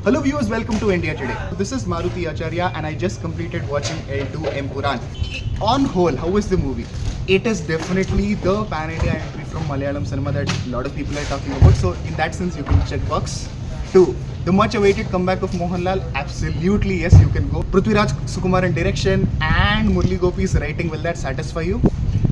Hello viewers, welcome to India Today. This is Maruti Acharya and I just completed watching L2E Empuraan. On whole, how is the movie? It is definitely the pan-India entry from Malayalam cinema that a lot of people are talking about. So in that sense, you can check box. 2. The much awaited comeback of Mohanlal, absolutely yes, you can go. Prithviraj Sukumaran direction and Murli Gopi's writing, will that satisfy you?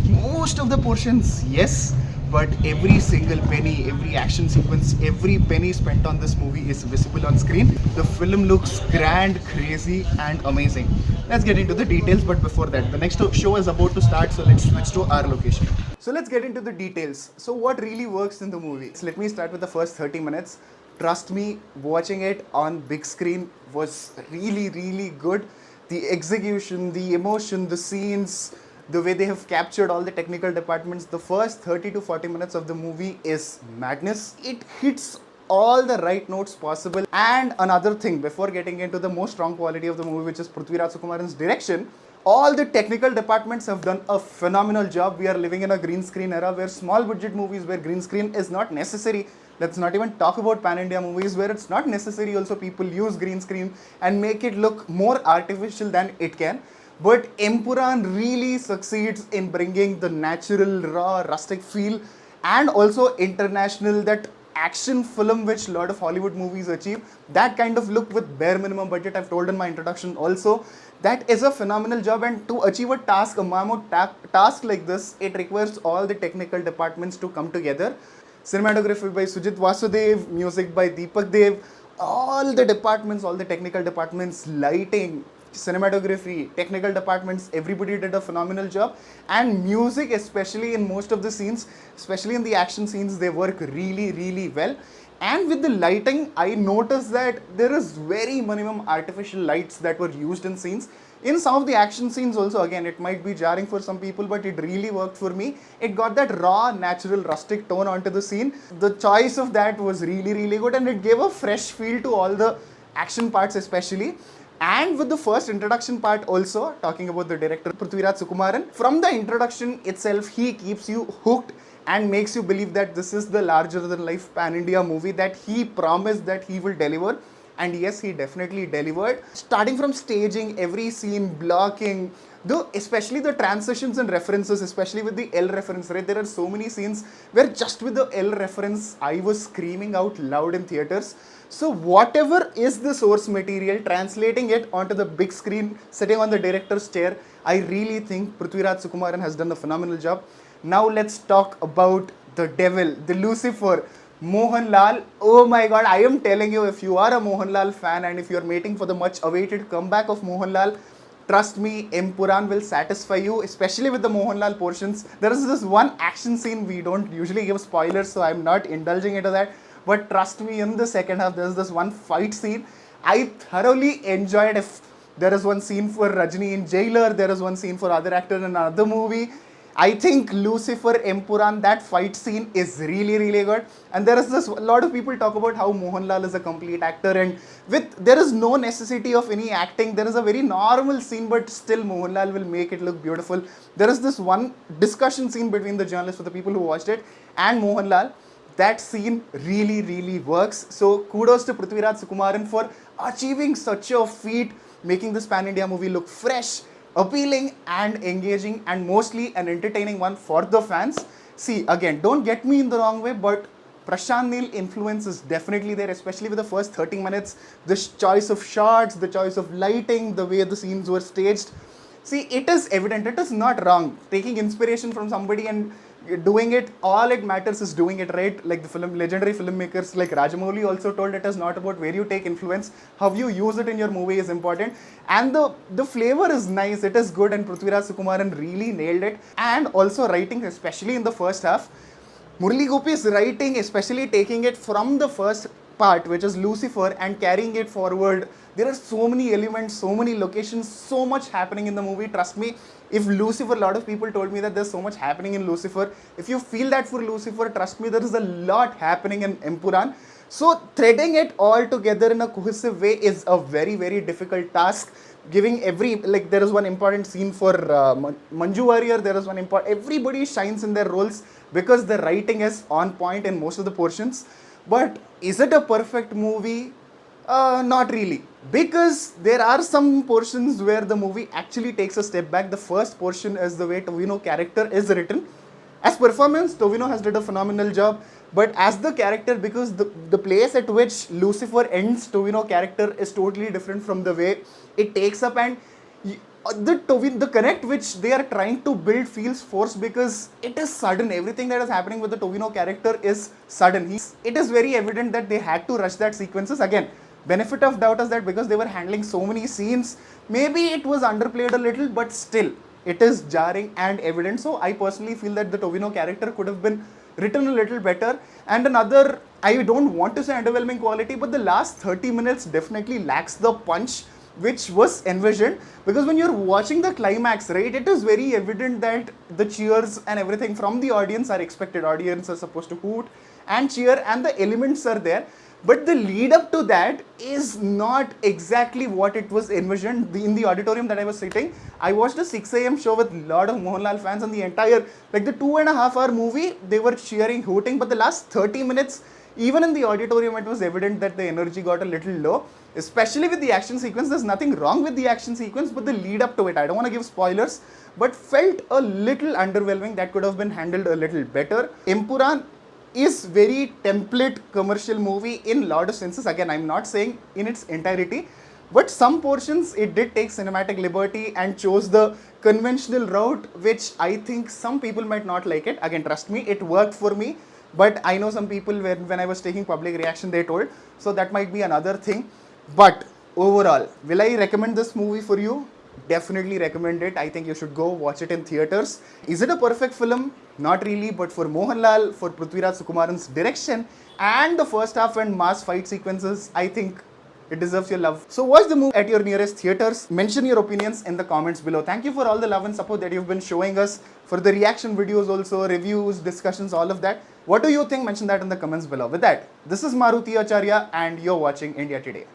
Most of the portions, yes. But every single penny, every action sequence, every penny spent on this movie is visible on screen. The film looks grand, crazy and amazing. Let's get into the details, but before that, the next show is about to start, so let's switch to our location. So let's get into the details. So what really works in the movie? So let me start with the first 30 minutes. Trust me, watching it on big screen was really good. The execution, the emotion, the scenes, the way they have captured all the technical departments, the first 30 to 40 minutes of the movie is madness. It hits all the right notes possible. And another thing, before getting into the most strong quality of the movie, which is Prithviraj Sukumaran's direction, all the technical departments have done a phenomenal job. We are living in a green screen era where small budget movies where green screen is not necessary. Let's not even talk about pan-India movies where it's not necessary. Also, people use green screen and make it look more artificial than it can. But Empuraan really succeeds in bringing the natural, raw, rustic feel and also international, that action film which a lot of Hollywood movies achieve. That kind of look with bare minimum budget, I've told in my introduction also. That is a phenomenal job, and to achieve a task, a mammoth task like this, it requires all the technical departments to come together. Cinematography by Sujit Vasudev, music by Deepak Dev, all the departments, all the technical departments, lighting, cinematography, technical departments, everybody did a phenomenal job. And music, especially in most of the scenes, especially in the action scenes, they work really well. And with the lighting, I noticed that there is very minimum artificial lights that were used in scenes. In some of the action scenes also, again, it might be jarring for some people, but it really worked for me. It got that raw, natural, rustic tone onto the scene. The choice of that was really good, and it gave a fresh feel to all the action parts especially. And with the first introduction part also, talking about the director Prithviraj Sukumaran, from the introduction itself, he keeps you hooked and makes you believe that this is the larger than life pan-India movie that he promised that he will deliver. And yes, he definitely delivered. Starting from staging, every scene, blocking, especially the transitions and references, especially with the L reference, right? There are so many scenes where just with the L reference, I was screaming out loud in theaters. So whatever is the source material, translating it onto the big screen, sitting on the director's chair, I really think Prithviraj Sukumaran has done a phenomenal job. Now let's talk about the devil, the Lucifer, Mohanlal. Oh my god, I am telling you, if you are a Mohanlal fan and if you are waiting for the much awaited comeback of Mohanlal, trust me, Empuraan will satisfy you, especially with the Mohanlal portions. There is this one action scene, we don't usually give spoilers, so I'm not indulging into that. But trust me, in the second half, there's this one fight scene I thoroughly enjoyed. If there is one scene for Rajni in Jailer, there is one scene for other actor in another movie. I think Lucifer, Empuraan, that fight scene is really good. And there is this, a lot of people talk about how Mohanlal is a complete actor, and there is no necessity of any acting. There is a very normal scene, but still Mohanlal will make it look beautiful. There is this one discussion scene between the journalists, for the people who watched it, and Mohanlal. That scene really works. So kudos to Prithviraj Sukumaran for achieving such a feat, making this pan-India movie look fresh, appealing and engaging, and mostly an entertaining one for the fans. See, again, don't get me in the wrong way, but Prashant Neel influence is definitely there, especially with the first 30 minutes. The choice of shots, the choice of lighting, the way the scenes were staged. See, it is evident, it is not wrong. Taking inspiration from somebody and doing it, all it matters is doing it right. Like the legendary filmmakers like Rajamouli also told, it is not about where you take influence, how you use it in your movie is important. And the flavor is nice, it is good, and Prithviraj Sukumaran really nailed it. And also writing, especially in the first half, Murli Gopi's writing, especially taking it from the first part, which is Lucifer, and carrying it forward. There are so many elements, so many locations, so much happening in the movie. Trust me, if Lucifer, a lot of people told me that there's so much happening in Lucifer. If you feel that for Lucifer, trust me, there is a lot happening in Empuraan. So threading it all together in a cohesive way is a very difficult task. Giving like there is one important scene for Manju Warrier, there is one everybody shines in their roles because the writing is on point in most of the portions. But is it a perfect movie? Not really. Because there are some portions where the movie actually takes a step back. The first portion is the way Tovino character is written. As performance, Tovino has did a phenomenal job. But as the character, because the place at which Lucifer ends Tovino character is totally different from the way it takes up, and the connect which they are trying to build feels forced because it is sudden. Everything that is happening with the Tovino character is sudden. It is very evident that they had to rush that sequences. Again, benefit of doubt is that because they were handling so many scenes, maybe it was underplayed a little, but still, it is jarring and evident. So I personally feel that the Tovino character could have been written a little better. And another, I don't want to say underwhelming quality, but the last 30 minutes definitely lacks the punch which was envisioned, because when you're watching the climax, right, it is very evident that the cheers and everything from the audience are expected. Audience are supposed to hoot and cheer and the elements are there, but the lead up to that is not exactly what it was envisioned. In the auditorium that I was sitting, I watched a 6 a.m. show with a lot of Mohanlal fans, and the entire, like the 2.5 hour movie, they were cheering, hooting, but the last 30 minutes, even in the auditorium, it was evident that the energy got a little low, especially with the action sequence. There's nothing wrong with the action sequence, but the lead up to it, I don't want to give spoilers, but felt a little underwhelming. That could have been handled a little better. Empuraan is very template commercial movie in lot of senses. Again, I'm not saying in its entirety, but some portions it did take cinematic liberty and chose the conventional route, which I think some people might not like it. Again, trust me, it worked for me. But I know some people, when I was taking public reaction, they told. So that might be another thing. But overall, will I recommend this movie for you? Definitely recommend it. I think you should go watch it in theatres. Is it a perfect film? Not really. But for Mohanlal, for Prithviraj Sukumaran's direction, and the first half and mass fight sequences, I think it deserves your love. So watch the movie at your nearest theatres. Mention your opinions in the comments below. Thank you for all the love and support that you've been showing us, for the reaction videos also, reviews, discussions, all of that. What do you think? Mention that in the comments below. With that, this is Maruti Acharya and you're watching India Today.